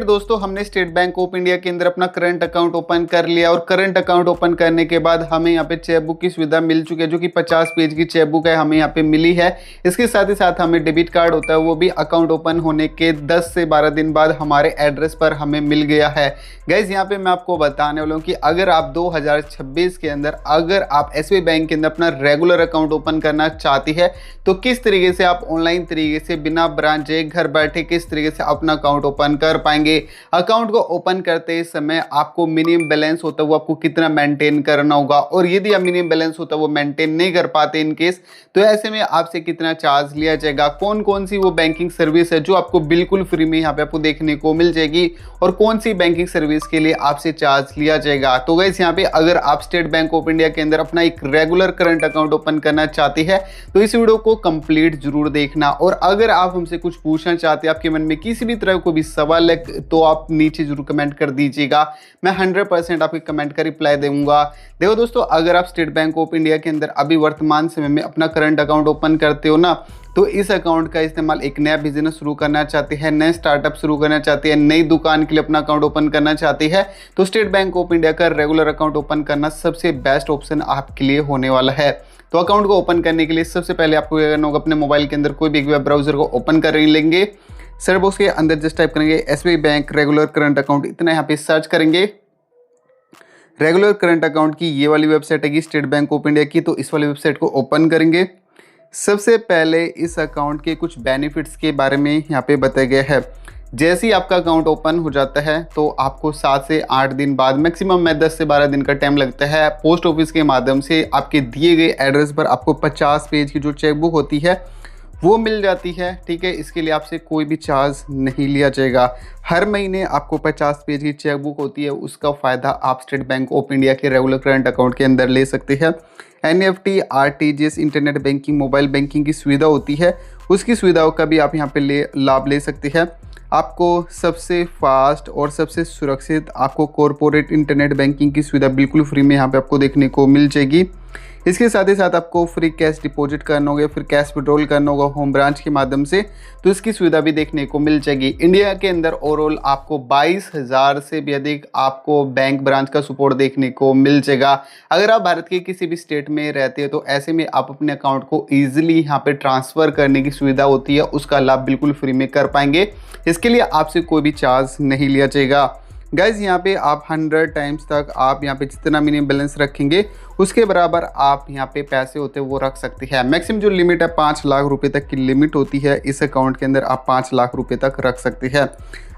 दोस्तों हमने state Bank of India के अंदर अपना करंट अकाउंट ओपन कर लिया और करंट अकाउंट ओपन करने के बाद हमें यहाँ पे चेक बुक की सुविधा मिल चुकी है, जो कि 50 पेज की चेक बुक है हमें यहाँ पे मिली है। इसके साथ ही साथ हमें डेबिट कार्ड होता है वो भी अकाउंट ओपन होने के 10 से 12 दिन बाद हमारे एड्रेस पर हमें मिल गया है। गाइज यहाँ पे मैं आपको बताने वाला हूँ कि अगर आप 2026 के अंदर अगर आप एसबीआई बैंक के अंदर अपना रेगुलर अकाउंट ओपन करना चाहती है तो किस तरीके से आप ऑनलाइन तरीके से बिना ब्रांच जाए घर बैठे किस तरीके से अपना अकाउंट ओपन कर पाएंगे। अकाउंट को ओपन करते समय आपको मिनिमम बैलेंस होता है वो आपको कितना मेंटेन करना होगा, और यदि आप मिनिमम बैलेंस होता है वो मेंटेन नहीं कर पाते इन केस, तो ऐसे में आपसे कितना चार्ज लिया जाएगा, कौन कौन सी वो बैंकिंग सर्विस है जो आपको बिल्कुल फ्री में यहाँ पे आपको देखने को मिल जाएगी, और कौन सी बैंकिंग सर्विस के लिए आपसे चार्ज लिया जाएगा। तो गाइस यहाँ पे अगर आप स्टेट बैंक ऑफ इंडिया के अंदर अपना एक रेगुलर करंट अकाउंट ओपन करना चाहती है तो इस वीडियो को कंप्लीट जरूर देखना। और अगर आप हमसे कुछ पूछना चाहते हैं, आपके मन में किसी भी तरह को भी सवाल है, तो आप नीचे जरूर कमेंट कर दीजिएगा, मैं 100% आपके कमेंट का रिप्लाई दूंगा। देखो दोस्तों, अगर आप स्टेट बैंक ऑफ इंडिया के अंदर अभी वर्तमान समय में अपना करंट अकाउंट ओपन करते हो ना, तो इस अकाउंट का इस्तेमाल एक नया बिजनेस शुरू करना चाहते हैं, नए स्टार्टअप शुरू करना चाहते हैं, नई दुकान के लिए अपना अकाउंट ओपन करना चाहते हैं, तो स्टेट बैंक ऑफ इंडिया का रेगुलर अकाउंट ओपन करना सबसे बेस्ट ऑप्शन आपके लिए होने वाला है। तो अकाउंट को ओपन करने के लिए सबसे पहले आपको क्या करना होगा, अपने मोबाइल के अंदर कोई भी वेब ब्राउजर को ओपन कर लेंगे। सर्च बॉक्स के अंदर जस्ट टाइप करेंगे SBI bank regular current account, इतना यहाँ पे सर्च करेंगे। रेगुलर करंट अकाउंट की ये वाली वेबसाइट है स्टेट बैंक ऑफ इंडिया की, तो इस वाली वेबसाइट को ओपन करेंगे। सबसे पहले इस अकाउंट के कुछ बेनिफिट्स के बारे में यहाँ पे बताया गया है। जैसे ही आपका अकाउंट ओपन हो जाता है तो आपको 7 से 8 दिन बाद, मैक्सिमम में 10 से 12 दिन का टाइम लगता है, पोस्ट ऑफिस के माध्यम से आपके दिए गए एड्रेस पर आपको 50 पेज की जो चेकबुक होती है वो मिल जाती है। ठीक है, इसके लिए आपसे कोई भी चार्ज नहीं लिया जाएगा। हर महीने आपको 50 पेज की चेकबुक होती है, उसका फ़ायदा आप स्टेट बैंक ऑफ इंडिया के रेगुलर करंट अकाउंट के अंदर ले सकते हैं। NEFT, RTGS, internet banking, mobile banking की सुविधा होती है, उसकी सुविधाओं का भी आप यहाँ पे लाभ ले सकते हैं। आपको सबसे फास्ट और सबसे सुरक्षित आपको कॉरपोरेट इंटरनेट बैंकिंग की सुविधा बिल्कुल फ्री में यहाँ पे आपको देखने को मिल जाएगी। इसके साथ ही साथ आपको फ्री कैश डिपॉजिट करना होगा, फिर कैश विड्रॉल करना होगा होम ब्रांच के माध्यम से, तो इसकी सुविधा भी देखने को मिल जाएगी। इंडिया के अंदर ओवरऑल आपको 22,000 से भी अधिक आपको बैंक ब्रांच का सपोर्ट देखने को मिल जाएगा। अगर आप भारत के किसी भी स्टेट में रहते हैं तो ऐसे में आप अपने अकाउंट को ईजिली यहाँ पे ट्रांसफ़र करने की सुविधा होती है, उसका लाभ बिल्कुल फ्री में कर पाएंगे। इसके लिए आपसे कोई भी चार्ज नहीं लिया जाएगा। गाइज यहाँ पे आप 100 टाइम्स तक आप यहाँ पे जितना मिनिमम बैलेंस रखेंगे उसके बराबर आप यहाँ पे पैसे होते हैं वो रख सकते हैं। मैक्सिमम जो लिमिट है 5 लाख रुपए तक की लिमिट होती है, इस अकाउंट के अंदर आप 5 लाख रुपए तक रख सकते हैं।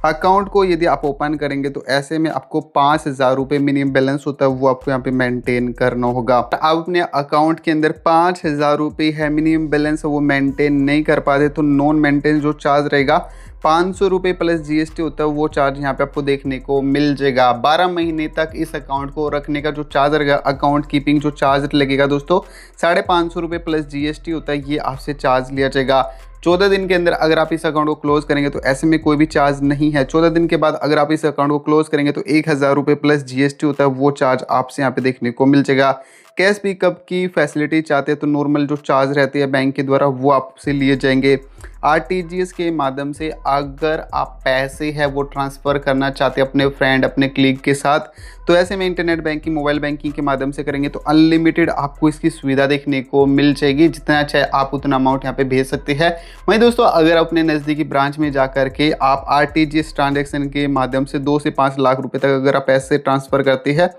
अकाउंट को यदि आप ओपन करेंगे तो ऐसे में आपको 5,000 रुपये मिनिमम बैलेंस होता है वो आपको यहाँ पे मेंटेन करना होगा। आप अपने अकाउंट के अंदर 5,000 रुपये है मिनिमम बैलेंस वो मेंटेन नहीं कर पाते तो नॉन मेंटेन जो चार्ज रहेगा 500 रुपये प्लस जीएसटी होता है वो चार्ज यहाँ पे आपको देखने को मिल जाएगा। 12 महीने तक इस अकाउंट को रखने का जो चार्ज रहेगा, अकाउंट कीपिंग जो चार्ज लगेगा दोस्तों 550 रुपये प्लस जीएसटी होता है, ये आपसे चार्ज लिया जाएगा। 14 दिन के अंदर अगर आप इस अकाउंट को क्लोज करेंगे तो ऐसे में कोई भी चार्ज नहीं है। 14 दिन के बाद अगर आप इस अकाउंट को क्लोज करेंगे तो 1,000 रुपये प्लस जीएसटी होता है वो चार्ज आपसे यहाँ पे देखने को मिल जाएगा। कैश पिकअप की फैसिलिटी चाहते हैं तो नॉर्मल जो चार्ज रहते हैं बैंक के द्वारा वो आपसे लिए जाएंगे। आरटीजीएस के माध्यम से अगर आप पैसे है वो ट्रांसफ़र करना चाहते हैं अपने फ्रेंड अपने क्लिक के साथ, तो ऐसे में इंटरनेट बैंकिंग मोबाइल बैंकिंग के माध्यम से करेंगे तो अनलिमिटेड आपको इसकी सुविधा देखने को मिल जाएगी, जितना चाहे आप उतना अमाउंट यहाँ पे भेज सकते हैं। वहीं दोस्तों अगर अपने नज़दीकी ब्रांच में जा करके आप आरटीजीएस ट्रांजेक्शन के माध्यम से 2 से 5 लाख रुपये तक अगर आप पैसे ट्रांसफ़र करते हैं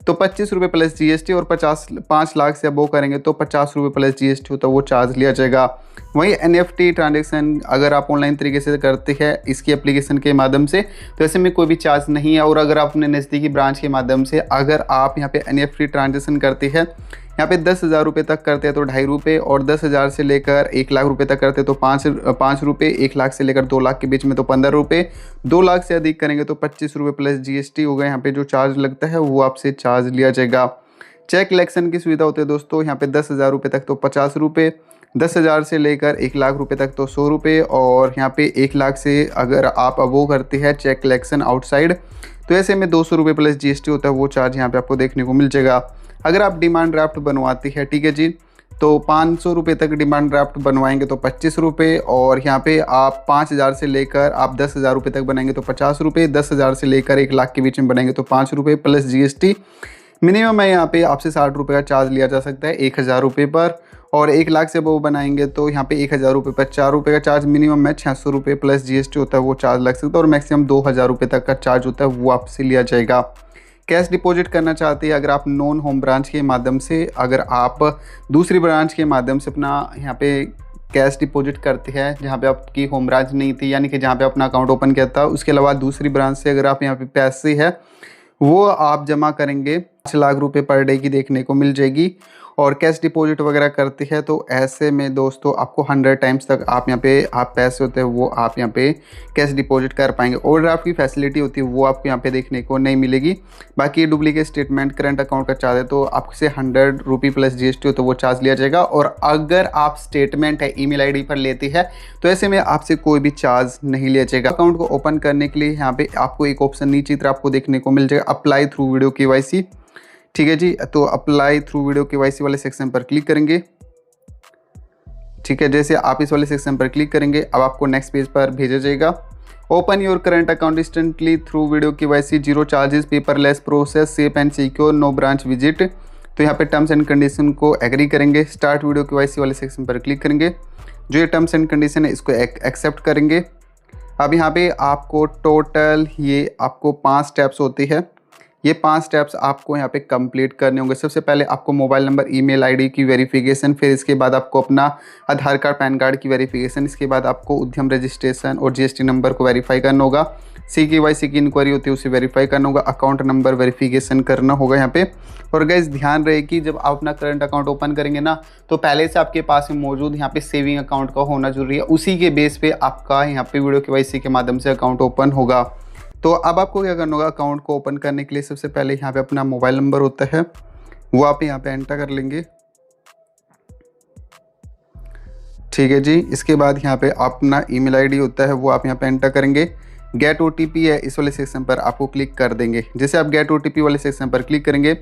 तो 25 रुपये प्लस जीएसटी, और 5 लाख से अबो करेंगे तो 50 रुपये प्लस जीएसटी होता है वो चार्ज लिया जाएगा। वहीं एनईएफटी ट्रांजैक्शन अगर आप ऑनलाइन तरीके से करते हैं इसकी एप्लीकेशन के माध्यम से तो ऐसे में कोई भी चार्ज नहीं है। और अगर आप अपने नज़दीकी ब्रांच के माध्यम से अगर आप यहाँ पे एनईएफटी ट्रांजैक्शन करते हैं, यहाँ पे 10,000 रुपये तक करते हैं तो 2.5 रुपये, और 10,000 से लेकर 1 लाख रुपये तक करते हैं तो 5 रुपये, 1 लाख से लेकर 2 लाख के बीच में तो 15 रुपये, 2 लाख से अधिक करेंगे तो 25 रुपये प्लस जीएसटी होगा। यहाँ पे जो चार्ज लगता है वो आपसे चार्ज लिया जाएगा। चेक कलेक्शन की सुविधा होती है दोस्तों, यहाँ पे 10,000 रुपये तक तो 50 रुपये, 10,000 से लेकर 1 लाख रुपये तक तो 100 रुपये, और यहाँ पे 1 लाख से अगर आप अबो करते हैं चेक कलेक्शन आउटसाइड तो ऐसे में 200 रुपये प्लस जीएसटी होता है वो चार्ज यहाँ पे आपको देखने को मिल जाएगा। अगर आप डिमांड ड्राफ्ट बनवाती है, ठीक है जी, तो 500 रुपये तक डिमांड ड्राफ्ट बनवाएंगे तो 25 रुपये, और यहाँ पे आप 5,000 से लेकर आप 10,000 रुपये तक बनाएंगे तो 50 रुपये, 10,000 से लेकर 1 लाख के बीच में बनाएंगे तो 5 रुपये प्लस GST। मिनिमम है यहाँ पे आपसे 60 रुपये का चार्ज लिया जा सकता है 1,000 रुपये पर, और 1 लाख से वो बनाएंगे तो यहाँ पे 1,000 रुपये पर 4 रुपये का चार्ज मिनिमम है, 600 रुपये प्लस GST होता है वो चार्ज लग सकता है, और मैक्सिमम 2,000 रुपये तक का चार्ज होता है वो आपसे लिया जाएगा। कैश डिपॉजिट करना चाहते हैं अगर आप नॉन होम ब्रांच के माध्यम से, अगर आप दूसरी ब्रांच के माध्यम से अपना यहाँ पे कैश डिपॉजिट करते हैं जहाँ पे आपकी होम ब्रांच नहीं थी, यानी कि जहाँ पे अपना अकाउंट ओपन किया था, उसके अलावा दूसरी ब्रांच से अगर आप यहाँ पे पैसे है वो आप जमा करेंगे 5 लाख रुपए पर डे की देखने को मिल जाएगी, और कैश डिपॉजिट वगैरह करते हैं तो ऐसे में दोस्तों आपको 100 टाइम्स तक आप यहाँ पे आप पैसे होते हैं वो आप यहाँ पे कैश डिपॉजिट कर पाएंगे। ओवरड्राफ्ट की फैसिलिटी होती है वो आपको यहाँ पे देखने को नहीं मिलेगी। बाकी डुप्लीकेट स्टेटमेंट करंट अकाउंट का चार्ज है तो आपसे 100 रुपये प्लस GST हो तो वो चार्ज लिया जाएगा, और अगर आप स्टेटमेंट है ईमेल ID पर लेती है तो ऐसे में आपसे कोई भी चार्ज नहीं लिया जाएगा। अकाउंट को ओपन करने के लिए यहाँ पे आपको एक ऑप्शन नीचे तरफ आपको देखने को मिल जाएगा, अप्लाई थ्रू वीडियो KYC। ठीक है जी, तो अप्लाई थ्रू वीडियो KYC वाले सेक्शन पर क्लिक करेंगे। ठीक है, जैसे आप इस वाले सेक्शन पर क्लिक करेंगे अब आपको नेक्स्ट पेज पर भेजा जाएगा। Open your current account instantly through video KYC, 0 charges, paperless process, safe and secure, no branch visit. तो यहाँ पे टर्म्स एंड कंडीशन को एग्री करेंगे। स्टार्ट वीडियो KYC वाले सेक्शन पर क्लिक करेंगे। जो ये टर्म्स एंड कंडीशन है इसको एक्सेप्ट करेंगे। अब यहाँ पे आपको टोटल ये आपको 5 स्टेप्स होती है, ये 5 स्टेप्स आपको यहाँ पे कंप्लीट करने होंगे। सबसे पहले आपको मोबाइल नंबर ईमेल ID की वेरिफिकेशन, फिर इसके बाद आपको अपना आधार कार्ड पैन कार्ड की वेरिफिकेशन, इसके बाद आपको उद्यम रजिस्ट्रेशन और GST नंबर को वेरीफाई करना होगा। CKYC की इंक्वायरी होती है उसे वेरीफाई करना होगा। अकाउंट नंबर वेरिफिकेशन करना होगा यहाँ पे। और गाइस ध्यान रहे कि जब आप अपना करंट अकाउंट ओपन करेंगे ना तो पहले से आपके पास में मौजूद यहाँ पे सेविंग अकाउंट का होना जरूरी है, उसी के बेस पे आपका यहाँ पे वीडियो KYC के माध्यम से अकाउंट ओपन होगा। तो अब आपको क्या करना होगा, अकाउंट को ओपन करने के लिए सबसे पहले यहाँ पे अपना मोबाइल नंबर होता है वो आप यहाँ पे एंटर कर लेंगे। ठीक है जी, इसके बाद यहाँ पे अपना ईमेल ID होता है वो आप यहाँ पे एंटर करेंगे। गेट OTP है इस वाले सेक्शन पर आपको क्लिक कर देंगे। जैसे आप गेट OTP वाले सेक्शन पर क्लिक करेंगे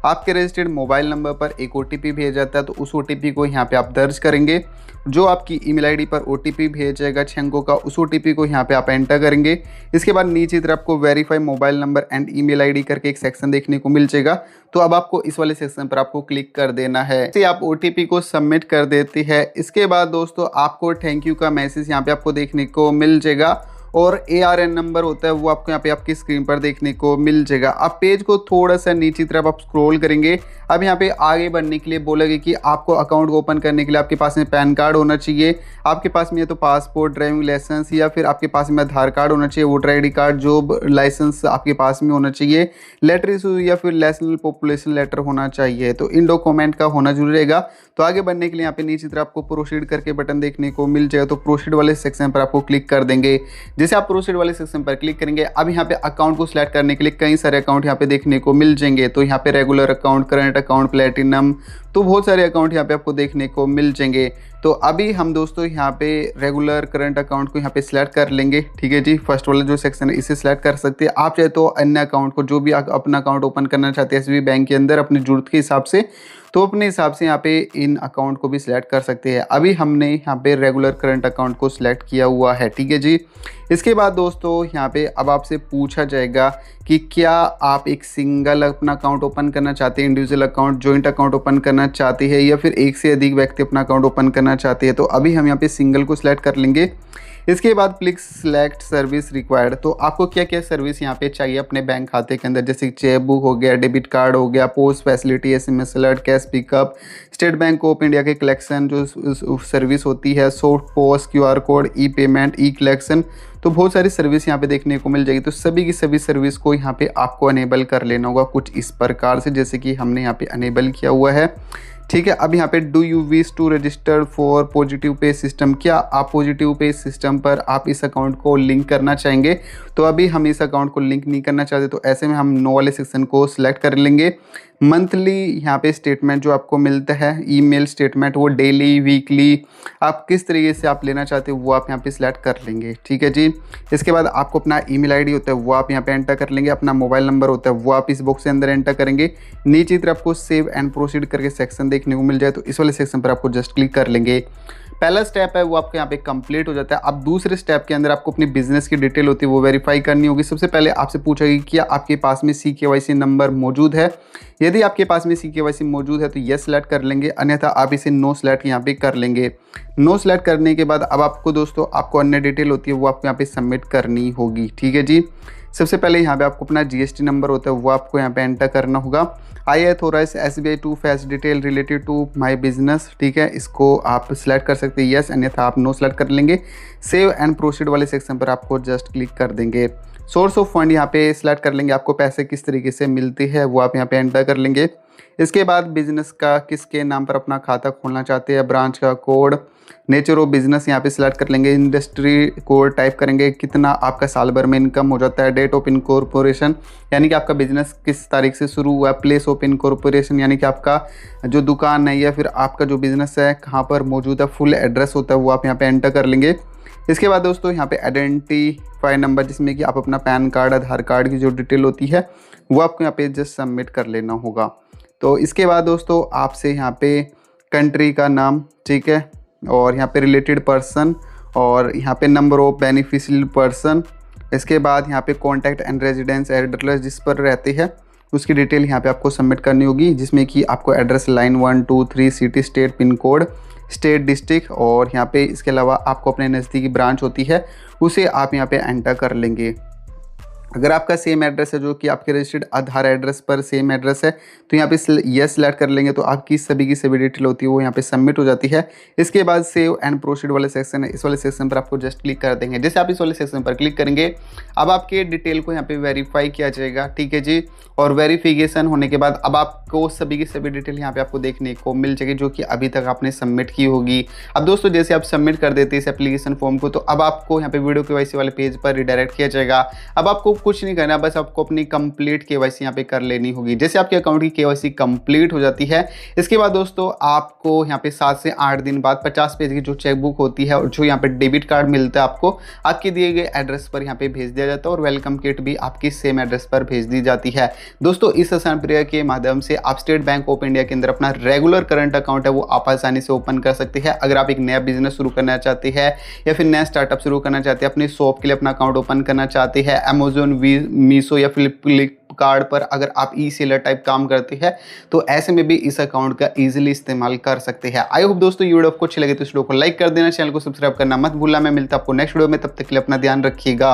आपके रजिस्टर्ड मोबाइल नंबर पर एक OTP भेजा जाता है, तो उस OTP को यहाँ पे आप दर्ज करेंगे। जो आपकी ईमेल ID पर OTP भेजा जाएगा 6 अंकों का, उस OTP को यहाँ पे आप एंटर करेंगे। इसके बाद नीचे तरफ आपको verify mobile number and email ID करके एक सेक्शन देखने को मिल जाएगा। तो अब आपको इस वाले सेक्शन पर आपको क्लिक कर देना है। इसे आप OTP को सबमिट कर देती है। इसके बाद दोस्तों आपको थैंक यू का मैसेज यहाँ पे आपको देखने को मिल जाएगा, और ARN नंबर होता है वो आपको यहाँ पे आपकी स्क्रीन पर देखने को मिल जाएगा। आप पेज को थोड़ा सा नीचे तरफ आप स्क्रॉल करेंगे। अब यहाँ पे आगे बढ़ने के लिए बोलेगा कि आपको अकाउंट ओपन करने के लिए आपके पास में पैन कार्ड होना चाहिए, आपके पास में या तो पासपोर्ट, ड्राइविंग लाइसेंस, या फिर आपके पास में आधार कार्ड होना चाहिए, voter ID card, job licence आपके पास में होना चाहिए, लेटर इशू या फिर नेशनल पॉपुलेशन लेटर होना चाहिए। तो इन डॉक्यूमेंट का होना जरूरी रहेगा। तो आगे बढ़ने के लिए यहाँ पे नीचे तरफ आपको प्रोसीड करके बटन देखने को मिल जाएगा, तो प्रोसीड वाले सेक्शन पर आपको क्लिक कर देंगे। जैसे आप प्रोसीड वाले सेक्शन पर क्लिक करेंगे अब यहाँ पे अकाउंट को सिलेक्ट करने के लिए कई सारे अकाउंट यहाँ पे देखने को मिल जाएंगे। तो यहाँ पे regular account, current account, platinum, तो बहुत सारे अकाउंट यहाँ पे आपको देखने को मिल जाएंगे। तो अभी हम दोस्तों यहाँ पे रेगुलर करंट अकाउंट को यहाँ पे सिलेक्ट कर लेंगे। ठीक है जी, फर्स्ट वाला जो सेक्शन है इसे सिलेक्ट कर सकते हैं। आप चाहे तो अन्य अकाउंट को, जो भी अपना अकाउंट ओपन करना चाहते हैं SBI बैंक के अंदर अपनी जरूरत के हिसाब से, तो अपने हिसाब से यहाँ पे इन अकाउंट को भी सिलेक्ट कर सकते हैं। अभी हमने यहाँ पे रेगुलर करंट अकाउंट को सिलेक्ट किया हुआ है। ठीक है जी, इसके बाद दोस्तों यहाँ पे अब आपसे पूछा जाएगा कि क्या आप एक सिंगल अपना अकाउंट ओपन करना चाहते हैं, individual account, joint account open करना चाहते हैं, या फिर एक से अधिक व्यक्ति अपना अकाउंट ओपन करना चाहते हैं। तो अभी हम यहाँ पे सिंगल को सिलेक्ट कर लेंगे। इसके बाद क्लिक सिलेक्ट सर्विस रिक्वायर्ड। तो आपको क्या क्या सर्विस यहाँ पे चाहिए अपने बैंक खाते के अंदर, जैसे चेक बुक हो गया, डेबिट कार्ड हो गया, post facility, SMS alert, cash pickup, State Bank of India के कलेक्शन जो सर्विस होती है, soft post, QR code, e-payment, e-collection, तो बहुत सारी सर्विस यहाँ पे देखने को मिल जाएगी। तो सभी की सभी सर्विस को यहाँ पे आपको अनेबल कर लेना होगा कुछ इस प्रकार से, जैसे कि हमने यहाँ पे अनेबल किया हुआ है। ठीक है, अब यहाँ पे do you wish to register for positive pay system, क्या आप पॉजिटिव पे सिस्टम पर आप इस अकाउंट को लिंक करना चाहेंगे। तो अभी हम इस अकाउंट को लिंक नहीं करना चाहते, तो ऐसे में हम नो वाले सेक्शन को सिलेक्ट कर लेंगे। मंथली यहाँ पे स्टेटमेंट जो आपको मिलता है, ईमेल स्टेटमेंट, वो डेली वीकली आप किस तरीके से आप लेना चाहते हो वो आप यहाँ पे सिलेक्ट कर लेंगे। ठीक है जी। इसके बाद आपको अपना ईमेल आईडी होता है वो आप यहाँ पे एंटर कर लेंगे, अपना मोबाइल नंबर होता है वो आप इस बॉक्स के अंदर एंटर करेंगे। नीचे तरफ आपको सेव एंड प्रोसीड करके सेक्शन देखने को मिल जाए, तो इस वाले सेक्शन पर आपको जस्ट क्लिक कर लेंगे। पहला स्टेप है वो आपके यहाँ पे कंप्लीट हो जाता है। अब दूसरे स्टेप के अंदर आपको अपनी बिजनेस की डिटेल होती है वो वेरीफाई करनी होगी। सबसे पहले आपसे पूछेगी कि आपके पास में CKYC नंबर मौजूद है। यदि आपके पास में CKYC मौजूद है तो यस सेलेक्ट कर लेंगे, अन्यथा आप इसे नो सेलेक्ट यहाँ पे कर लेंगे। नो सेलेक्ट करने के बाद अब आपको दोस्तों आपको अन्य डिटेल होती है वो आपको यहाँ पे सबमिट करनी होगी। ठीक है जी। सबसे पहले यहाँ पे आपको अपना GST नंबर होता है वो आपको यहाँ पे एंटर करना होगा। I authorise SBI to fetch detail related to my business. ठीक है, इसको आप सिलेक्ट कर सकते हैं यस, अन्यथा आप नो सेलेक्ट कर लेंगे। सेव एंड प्रोसीड वाले सेक्शन पर आपको जस्ट क्लिक कर देंगे। सोर्स ऑफ फंड यहाँ पे सिलेक्ट कर लेंगे, आपको पैसे किस तरीके से मिलते हैं वो आप यहाँ पे एंटर कर लेंगे। इसके बाद बिजनेस का किसके नाम पर अपना खाता खोलना चाहते हैं, ब्रांच का कोड, नेचर ऑफ बिजनेस यहाँ पे सिलेक्ट कर लेंगे, इंडस्ट्री कोड टाइप करेंगे, कितना आपका साल भर में इनकम हो जाता है, डेट ऑफ इनकॉर्पोरेशन यानी कि आपका बिजनेस किस तारीख से शुरू हुआ, प्लेस ऑफ इनकॉर्पोरेशन यानी कि आपका जो दुकान है या फिर आपका जो बिजनेस है कहाँ पर मौजूद है, फुल एड्रेस होता है वो आप यहाँ पे एंटर कर लेंगे। इसके बाद दोस्तों यहाँ पे आइडेंटिफाई नंबर जिसमें कि आप अपना पैन कार्ड, आधार कार्ड की जो डिटेल होती है वो आपको यहाँ पे जस्ट सबमिट कर लेना होगा। तो इसके बाद दोस्तों आपसे यहाँ पे कंट्री का नाम, ठीक है, और यहाँ पे रिलेटेड पर्सन और यहाँ पे नंबर ऑफ बेनिफिशियल पर्सन। इसके बाद यहाँ पे कॉन्टैक्ट एंड रेजिडेंस एड्रेस जिस पर रहते हैं उसकी डिटेल यहाँ पे आपको सबमिट करनी होगी, जिसमें कि आपको address line 1 2 3 city state pin code state district और यहाँ पे इसके अलावा आपको अपने नज़दीकी ब्रांच होती है उसे आप यहाँ पे एंटर कर लेंगे। अगर आपका सेम एड्रेस है जो कि आपके रजिस्टर्ड आधार एड्रेस पर सेम एड्रेस है तो यहाँ पे यस सेलेक्ट कर लेंगे, तो आपकी सभी की सभी डिटेल होती है वो यहाँ पे सबमिट हो जाती है। इसके बाद सेव एंड प्रोसीड वाले सेक्शन है, इस वाले सेक्शन पर आपको जस्ट क्लिक कर देंगे। जैसे आप इस वाले सेक्शन पर क्लिक करेंगे अब आपके डिटेल को यहाँ पे वेरीफाई किया जाएगा। ठीक है जी। और वेरिफिकेशन होने के बाद अब आपको सभी की सभी डिटेल यहाँ पे आपको देखने को मिल जाएगी जो कि अभी तक आपने सबमिट की होगी। अब दोस्तों जैसे आप सबमिट कर देते हैं इस एप्लीकेशन फॉर्म को, तो अब आपको यहाँ पे वीडियो KYC वाले पेज पर रिडायरेक्ट किया जाएगा। अब आपको कुछ नहीं करना, बस आपको अपनी कंप्लीट KYC यहाँ पे कर लेनी होगी। जैसे आपके अकाउंट की KYC कंप्लीट हो जाती है इसके बाद दोस्तों आपको यहाँ पे 7 से 8 दिन बाद 50 पेज की जो चेकबुक होती है और जो यहाँ पे डेबिट कार्ड मिलता है आपको आपके दिए गए एड्रेस पर यहाँ पे भेज दिया जाता है और वेलकम किट भी आपकी सेम एड्रेस पर भेज दी जाती है। दोस्तों इस आसान प्रक्रिया के माध्यम से आप स्टेट बैंक ऑफ इंडिया के अंदर अपना रेगुलर करंट अकाउंट है वो आप आसानी से ओपन कर सकते हैं। अगर आप एक नया बिजनेस शुरू करना चाहते हैं या फिर नया स्टार्टअप शुरू करना चाहते हैं, अपनी शॉप के लिए अपना अकाउंट ओपन करना चाहते हैं, अमेजोन, मीशो या फ्लिपकार्ट पर अगर आप ई सेलर टाइप काम करते हैं तो ऐसे में भी इस अकाउंट का इजीली इस्तेमाल कर सकते हैं। आई होप दोस्तों ये वीडियो आपको अच्छी लगे तो इस वीडियो को लाइक कर देना, चैनल को सब्सक्राइब करना मत भूलना। मैं मिलता आपको नेक्स्ट वीडियो में, तब तक के लिए अपना ध्यान रखिएगा।